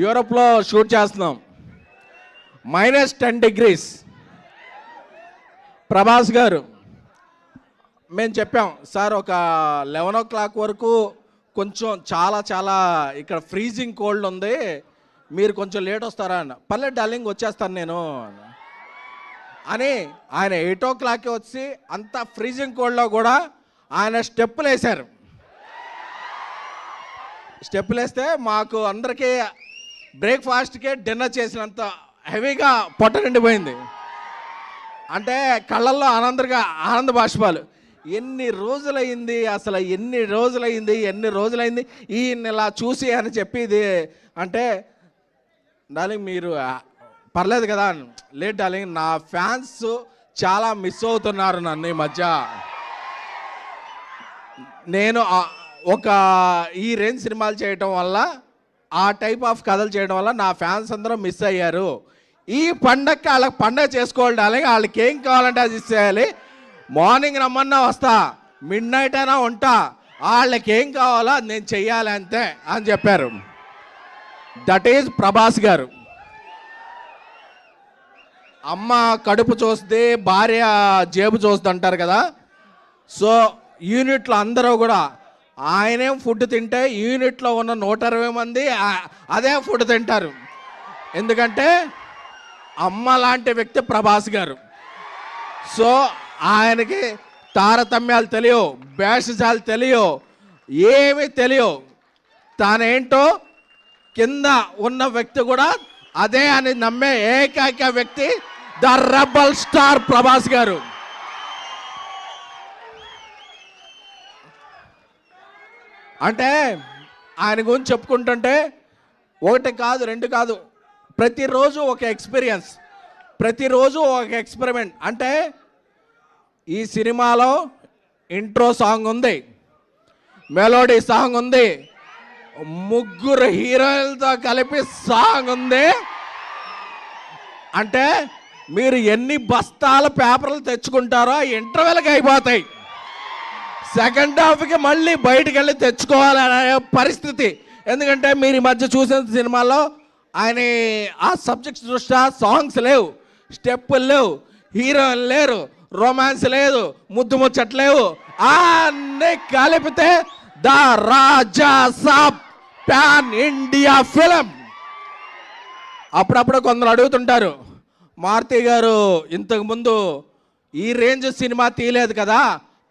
యూరోప్లో షూట్ చేస్తున్నాం. -10 degrees. ప్రభాస్ గారు మేము చెప్పాం సార్ ఒక 11 o'clock వరకు కొంచెం చాలా ఇక్కడ ఫ్రీజింగ్ కోల్డ్ ఉంది, మీరు కొంచెం లేట్ వస్తారా అన్న. పర్లేదు డార్లింగ్ వచ్చేస్తాను నేను అని ఆయన 8 o'clock వచ్చి అంత ఫ్రీజింగ్ కోల్డ్లో కూడా ఆయన స్టెప్పులు వేశారు. స్టెప్పులు వేస్తే మాకు అందరికీ బ్రేక్ఫాస్ట్కే డిన్నర్ చేసినంత హెవీగా పొట్ట నిండిపోయింది. అంటే కళ్ళల్లో ఆనంద బాష్పాలు. ఎన్ని రోజులైంది ఈయన ఇలా చూసి అని చెప్పి ఇది అంటే డార్లింగ్ మీరు పర్లేదు కదా, లేదు డార్లింగ్ నా ఫ్యాన్స్ చాలా మిస్ అవుతున్నారు నన్ను ఈ మధ్య. నేను ఒక ఈ రేంజ్ సినిమాలు చేయటం వల్ల, ఆ టైప్ ఆఫ్ కథలు చేయడం వల్ల నా ఫ్యాన్స్ అందరూ మిస్ అయ్యారు. ఈ పండగకి వాళ్ళకి పండగ చేసుకోవాలి డార్లింగ్, వాళ్ళకి ఏం కావాలంటే అది ఇచ్చేయాలి. మార్నింగ్ రమ్మన్నా వస్తా, మిడ్-నైట్ అయినా ఉంటా, వాళ్ళకి ఏం కావాలో అది నేను చెయ్యాలి అంతే అని చెప్పారు. దట్ ఈజ్ ప్రభాస్ గారు. అమ్మ కడుపు చూస్తే భార్య జేబు చూస్తుంది అంటారు కదా. సో యూనిట్లో అందరూ కూడా ఆయనేం ఫుడ్ తింటే యూనిట్లో ఉన్న 120 మంది అదే ఫుడ్ తింటారు. ఎందుకంటే అమ్మ లాంటి వ్యక్తి ప్రభాస్ గారు. సో ఆయనకి తారతమ్యాలు తెలియవు, భేషజాలు తెలియవు, ఏమీ తెలియవు. తానేంటో కింద ఉన్న వ్యక్తి కూడా అదే అని నమ్మే ఏకైక వ్యక్తి ద రెబల్ స్టార్ ప్రభాస్ గారు. అంటే ఆయన గురించి చెప్పుకుంటుంటే 1 కాదు 2 కాదు, ప్రతిరోజు ఒక ఎక్స్పీరియన్స్, ప్రతిరోజు ఒక ఎక్స్పెరిమెంట్. అంటే ఈ సినిమాలో ఇంట్రో సాంగ్ ఉంది, మెలోడీ సాంగ్ ఉంది, 3 హీరోయిన్లతో కలిపి సాంగ్ ఉంది. అంటే మీరు ఎన్ని బస్తాల పేపర్లు తెచ్చుకుంటారో ఇంటర్వెల్కి అయిపోతాయి. సెకండ్ హాఫ్కి మళ్ళీ బయటికి వెళ్ళి తెచ్చుకోవాలనే పరిస్థితి. ఎందుకంటే మీరు ఈ మధ్య చూసిన సినిమాలో ఆయన ఆ సబ్జెక్ట్స్ దృష్ట్యా సాంగ్స్ లేవు, స్టెప్పులు లేవు, హీరోయిన్ లేరు, రొమాన్స్ లేదు, ముద్దు ముచ్చట్లేవు. అన్నీ కలిపితే the Raja Saab pan India film. అప్పుడప్పుడు కొందరు అడుగుతుంటారు, మారుతి గారు ఇంతకుముందు ఈ రేంజ్ సినిమా తీయలేదు కదా,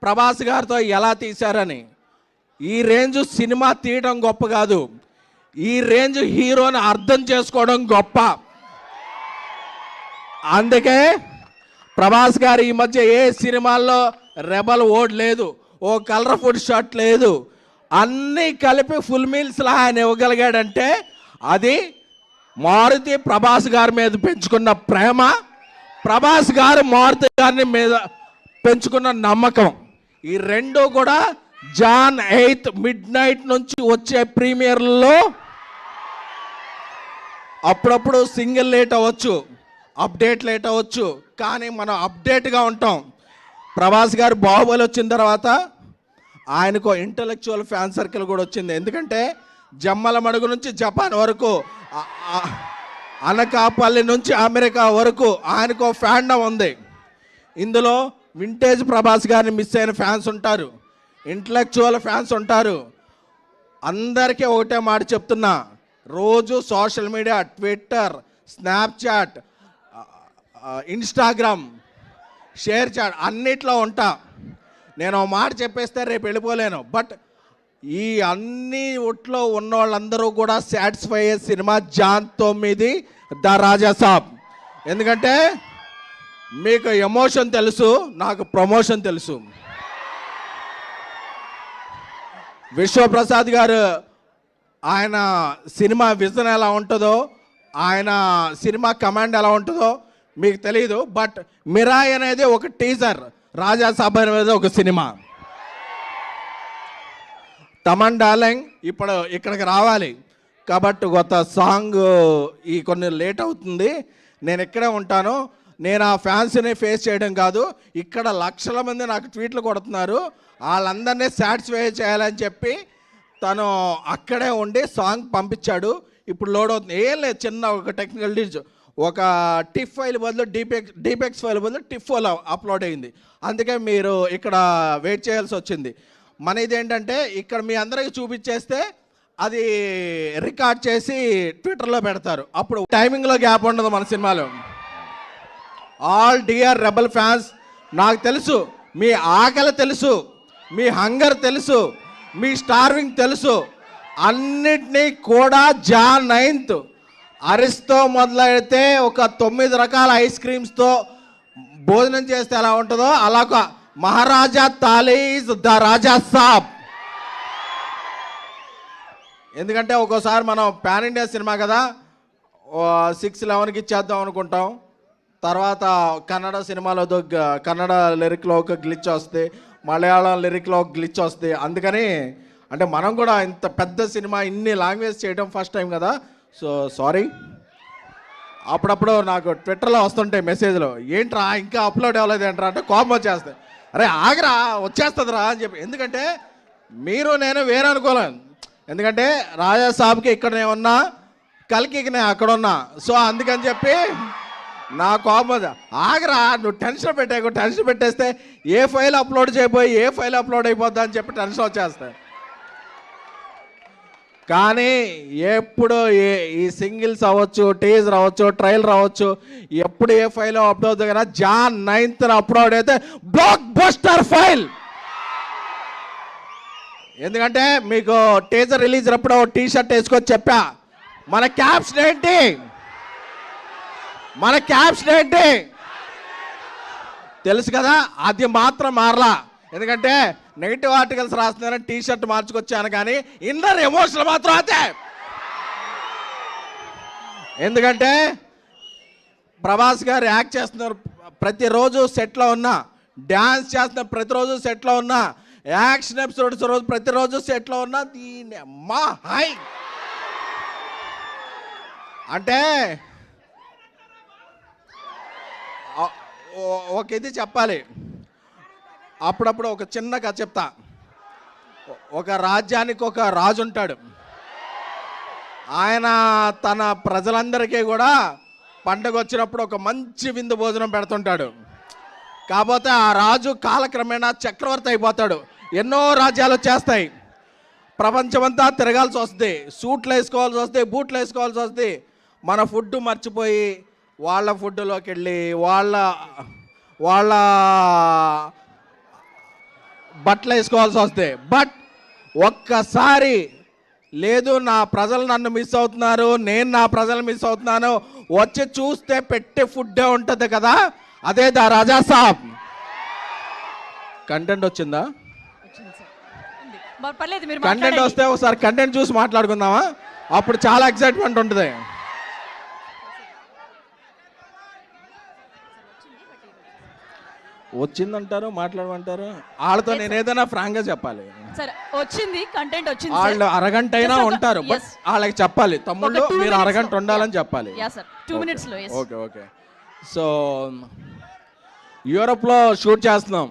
ప్రభాస్ గారితో ఎలా తీశారని. ఈ రేంజ్ సినిమా తీయడం గొప్ప కాదు, ఈ రేంజ్ హీరోని అర్థం చేసుకోవడం గొప్ప. అందుకే ప్రభాస్ గారు ఈ మధ్య ఏ సినిమాల్లో రెబల్ ఓడ్ లేదు, ఓ కలర్ఫుల్ షర్ట్ లేదు, అన్నీ కలిపి ఫుల్ మీల్స్లా ఆయన ఇవ్వగలిగాడంటే అది మారుతి ప్రభాస్ గారి మీద పెంచుకున్న ప్రేమ, ప్రభాస్ గారు మారుతి గారిని మీద పెంచుకున్న నమ్మకం. ఈ రెండు కూడా June 8 మిడ్-నైట్ నుంచి వచ్చే ప్రీమియర్లో అప్పుడప్పుడు సింగిల్ లేట్ అవ్వచ్చు, అప్డేట్ లేట్ అవ్వచ్చు, కానీ మనం అప్డేట్గా ఉంటాం. ప్రభాస్ గారు బాహుబలి వచ్చిన తర్వాత ఆయనకు ఇంటలెక్చువల్ ఫ్యాన్ సర్కిల్ కూడా వచ్చింది. ఎందుకంటే జమ్మల మడుగు నుంచి జపాన్ వరకు, అనకాపల్లి నుంచి అమెరికా వరకు ఆయనకు ఫ్యాండమ్ ఉంది. ఇందులో వింటేజ్ ప్రభాస్ గారిని మిస్ అయిన ఫ్యాన్స్ ఉంటారు, ఇంటలెక్చువల్ ఫ్యాన్స్ ఉంటారు. అందరికీ ఒకటే మాట చెప్తున్నా, రోజు social media, Twitter, Snapchat, Instagram, ShareChat అన్నిట్లో ఉంటా. నేను మాట చెప్పేస్తే రేపు వెళ్ళిపోలేను. బట్ ఈ అన్ని ఒట్లో ఉన్న వాళ్ళందరూ కూడా సాటిస్ఫై అయ్యే సినిమా June 9 ద రాజా సాబ్. ఎందుకంటే మీకు ఎమోషన్ తెలుసు, నాకు ప్రమోషన్ తెలుసు. విశ్వప్రసాద్ గారు ఆయన సినిమా విజన్ ఎలా ఉంటుందో, ఆయన సినిమా కమాండ్ ఎలా ఉంటుందో మీకు తెలియదు. బట్ మిరాయ్ అనేది ఒక టీజర్, రాజా సాబ్ అనేది ఒక సినిమా. తమన్ డార్లింగ్ ఇప్పుడు ఇక్కడికి రావాలి కాబట్టి కొత్త సాంగ్ ఈ కొన్ని లేట్ అవుతుంది, నేను ఇక్కడే ఉంటాను. నేను ఆ ఫ్యాన్స్ని ఫేస్ చేయడం కాదు, ఇక్కడ లక్షల మంది నాకు ట్వీట్లు కొడుతున్నారు, వాళ్ళందరినీ సాటిస్ఫై చేయాలని చెప్పి తను అక్కడే ఉండి సాంగ్ పంపించాడు. ఇప్పుడు లోడ్ అవుతుంది. ఏం లేదు, చిన్న ఒక టెక్నికల్ డిచ్, ఒక టిఫ్ ఫైల్ బదులు డీపెక్స్ ఫైల్ బదులు టిఫ్ ఫైల్ అప్లోడ్ అయింది. అందుకే మీరు ఇక్కడ వెయిట్ చేయాల్సి వచ్చింది. మన ఇదేంటంటే ఇక్కడ మీ అందరికీ చూపించేస్తే అది రికార్డ్ చేసి ట్విట్టర్లో పెడతారు. అప్పుడు టైమింగ్లో గ్యాప్ ఉండదు మన సినిమాలో. ఆల్ డియర్ రెబల్ ఫ్యాన్స్, నాకు తెలుసు మీ ఆకలి తెలుసు, మీ హంగర్ తెలుసు, మీ స్టార్వింగ్ తెలుసు. అన్నిటినీ కూడా జాన్ 9th అరిస్తో మొదలైతే ఒక 9 రకాల ఐస్ క్రీమ్స్తో భోజనం చేస్తే ఎలా ఉంటుందో అలాగ మహారాజా తాలీజ్ ద రాజా సాబ్. ఎందుకంటే ఒక్కోసారి మనం పాన్ ఇండియా సినిమా కదా, 6-11కి ఇచ్చేద్దాం అనుకుంటాం. తర్వాత కన్నడ సినిమాలో కన్నడ లిరిక్లో ఒక గ్లిచ్ వస్తే, మలయాళం లిరిక్లో ఒక గ్లిచ్ వస్తే. అందుకని అంటే మనం కూడా ఇంత పెద్ద సినిమా ఇన్ని లాంగ్వేజ్ చేయడం ఫస్ట్ టైం కదా, సో సారీ. అప్పుడప్పుడు నాకు ట్విట్టర్లో వస్తుంటాయి మెసేజ్లు, ఏంట్రా ఇంకా అప్లోడ్ అవ్వలేదు ఏంట్రా అంటే కోపం వచ్చేస్తాయి. అరే ఆగరా, వచ్చేస్తుందిరా అని చెప్పి. ఎందుకంటే మీరు నేను వేరే అనుకోలేను. ఎందుకంటే రాజా సాబ్కి ఇక్కడ నేను ఉన్నా, కల్కికి నేను అక్కడ ఉన్నా. సో అందుకని చెప్పి నా కోపం, ఆగరా నువ్వు టెన్షన్ పెట్టేస్తే ఏ ఫైల్ అప్లోడ్ చేయబోయి ఏ ఫైల్ అప్లోడ్ అయిపోద్దా అని చెప్పి టెన్షన్ వచ్చేస్తాయి. కానీ ఎప్పుడు ఈ సింగిల్స్ అవ్వచ్చు, టీజర్ అవ్వచ్చు, ట్రైలర్ అవ్వచ్చు, ఎప్పుడు ఏ ఫైల్ అప్లోడ్ అవుతుంది కదా, జాన్ 9th అప్లోడ్ అయితే బ్లాక్ బస్టర్ ఫైల్. ఎందుకంటే మీకు టీజర్ రిలీజ్ అప్పుడు టీ షర్ట్ వేసుకొని చెప్పా, మన క్యాప్షన్ ఏంటి తెలుసు కదా, అది మాత్రం మారలా. ఎందుకంటే నెగిటివ్ ఆర్టికల్స్ రాస్తున్నారని టీ షర్ట్ మార్చుకొచ్చాను, కానీ ఇన్నర్ ఎమోషనల్ మాత్రం అదే. ఎందుకంటే ప్రభాస్ గారు యాక్ట్ చేస్తున్నారు ప్రతిరోజు సెట్లో ఉన్నా, డ్యాన్స్ చేస్తున్నారు ప్రతిరోజు సెట్లో ఉన్నా, యాక్షన్ ఎపిసోడ్స్ రోజు ప్రతిరోజు సెట్లో ఉన్నా. దీని అమ్మా హై అంటే ఒక ఇది చెప్పాలి. అప్పుడప్పుడు ఒక చిన్న కథ చెప్తా. ఒక రాజ్యానికి ఒక రాజు ఉంటాడు. ఆయన తన ప్రజలందరికీ కూడా పండగ వచ్చినప్పుడు ఒక మంచి విందు భోజనం పెడుతుంటాడు. కాకపోతే ఆ రాజు కాలక్రమేణా చక్రవర్తి అయిపోతాడు. ఎన్నో రాజ్యాలు వచ్చేస్తాయి, ప్రపంచమంతా తిరగాల్సి వస్తుంది, సూట్లు వేసుకోవాల్సి వస్తుంది, బూట్లు వేసుకోవాల్సి వస్తుంది. మన ఫుడ్ మర్చిపోయి వాళ్ళ ఫుడ్లోకి వెళ్ళి వాళ్ళ బట్టలు వేసుకోవాల్సి వస్తుంది. బట్ ఒక్కసారి లేదు, నా ప్రజలు నన్ను మిస్ అవుతున్నారు, నేను నా ప్రజలు మిస్ అవుతున్నాను, వచ్చి చూస్తే పెట్టే ఫుడ్డే ఉంటుంది కదా, అదే దా రాజా సాబ్. కంటెంట్ వచ్చిందా? కంటెంట్ వస్తే ఒకసారి కంటెంట్ చూసి మాట్లాడుకుందామా? అప్పుడు చాలా ఎక్సైట్మెంట్ ఉంటుంది. వచ్చిందంటారు, మాట్లాడమంటారు. వాళ్ళతో నేను ఏదైనా ఫ్రాంక్ గా చెప్పాలి. వచ్చింది కంటెంట్ వచ్చింది. వాళ్ళు అరగంట అయినా ఉంటారు, బట్ వాళ్ళకి చెప్పాలి, తమ్ముళ్ళు మీరు అరగంట ఉండాలని చెప్పాలి. 2 minutes లో. ఓకే. సో యూరోప్ లో షూట్ చేస్తున్నాం.